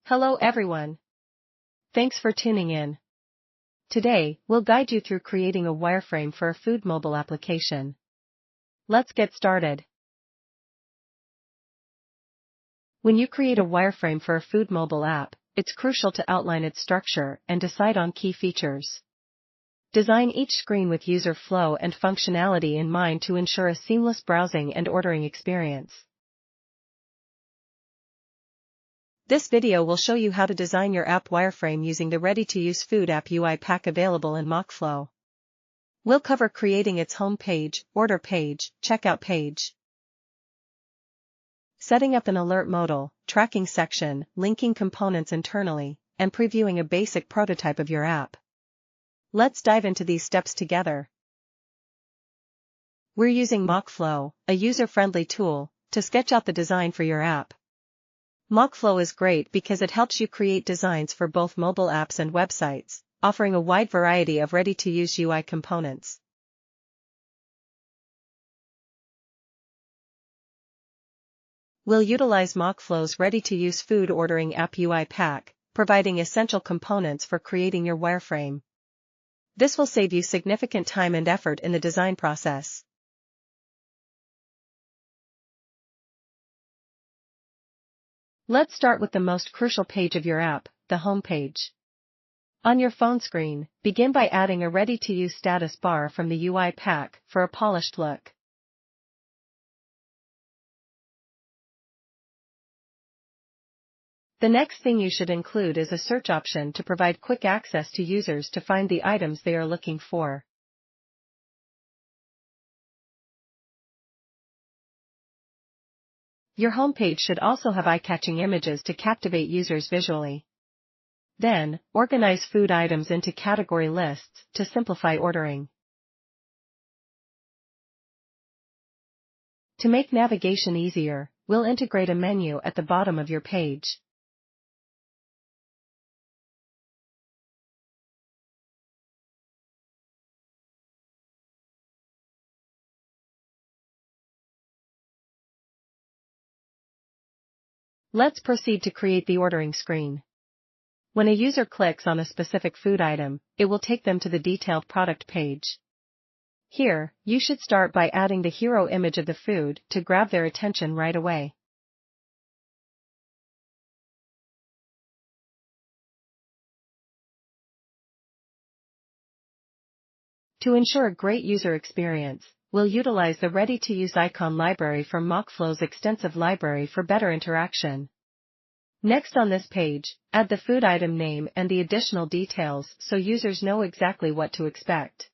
Hello everyone. Thanks for tuning in. Today, we'll guide you through creating a wireframe for a food mobile application. Let's get started. When you create a wireframe for a food mobile app, it's crucial to outline its structure and decide on key features. Design each screen with user flow and functionality in mind to ensure a seamless browsing and ordering experience. This video will show you how to design your app wireframe using the ready-to-use food app UI pack available in MockFlow. We'll cover creating its home page, order page, checkout page, setting up an alert modal, tracking section, linking components internally, and previewing a basic prototype of your app. Let's dive into these steps together. We're using MockFlow, a user-friendly tool, to sketch out the design for your app. MockFlow is great because it helps you create designs for both mobile apps and websites, offering a wide variety of ready-to-use UI components. We'll utilize MockFlow's ready-to-use food ordering app UI pack, providing essential components for creating your wireframe. This will save you significant time and effort in the design process. Let's start with the most crucial page of your app, the home page. On your phone screen, begin by adding a ready-to-use status bar from the UI pack for a polished look. The next thing you should include is a search option to provide quick access to users to find the items they are looking for. Your homepage should also have eye-catching images to captivate users visually. Then, organize food items into category lists to simplify ordering. To make navigation easier, we'll integrate a menu at the bottom of your page. Let's proceed to create the ordering screen. When a user clicks on a specific food item, it will take them to the detailed product page. Here, you should start by adding the hero image of the food to grab their attention right away. To ensure a great user experience, we'll utilize the ready-to-use icon library from MockFlow's extensive library for better interaction. Next on this page, add the food item name and the additional details so users know exactly what to expect.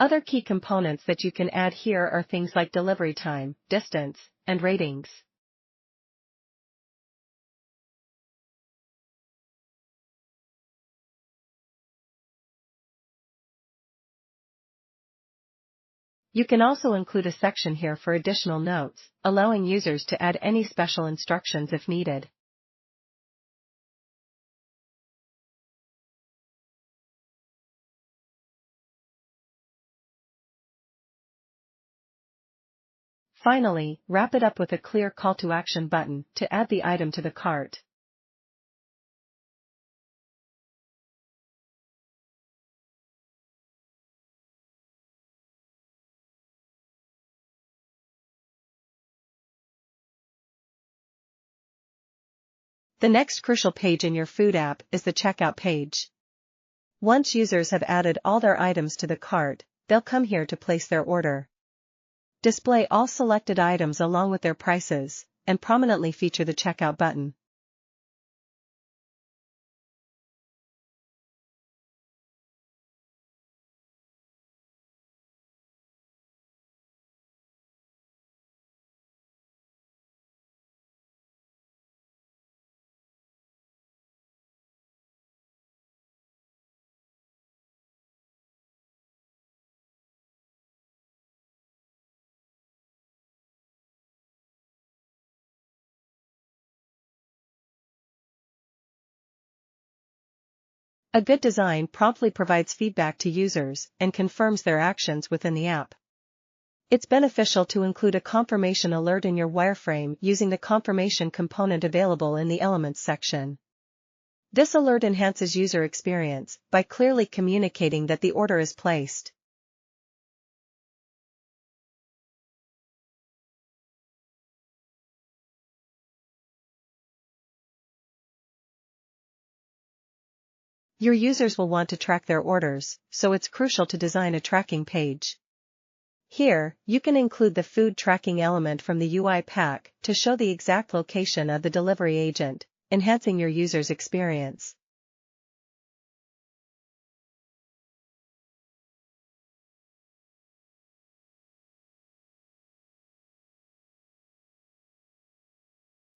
Other key components that you can add here are things like delivery time, distance, and ratings. You can also include a section here for additional notes, allowing users to add any special instructions if needed. Finally, wrap it up with a clear call to action button to add the item to the cart. The next crucial page in your food app is the checkout page. Once users have added all their items to the cart, they'll come here to place their order. Display all selected items along with their prices, and prominently feature the checkout button. A good design promptly provides feedback to users and confirms their actions within the app. It's beneficial to include a confirmation alert in your wireframe using the confirmation component available in the Elements section. This alert enhances user experience by clearly communicating that the order is placed. Your users will want to track their orders, so it's crucial to design a tracking page. Here, you can include the food tracking element from the UI pack to show the exact location of the delivery agent, enhancing your user's experience.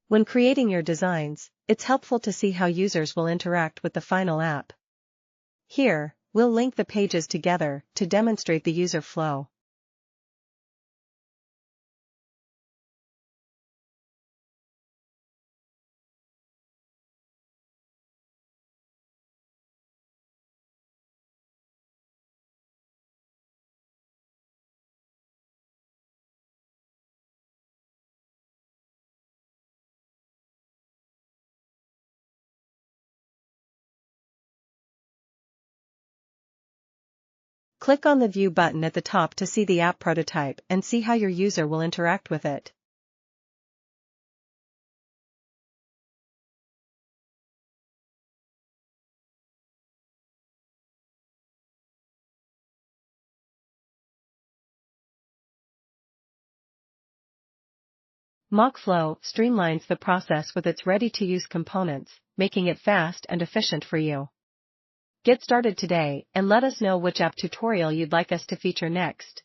When creating your designs, it's helpful to see how users will interact with the final app. Here, we'll link the pages together to demonstrate the user flow. Click on the View button at the top to see the app prototype and see how your user will interact with it. MockFlow streamlines the process with its ready-to-use components, making it fast and efficient for you. Get started today and let us know which app tutorial you'd like us to feature next.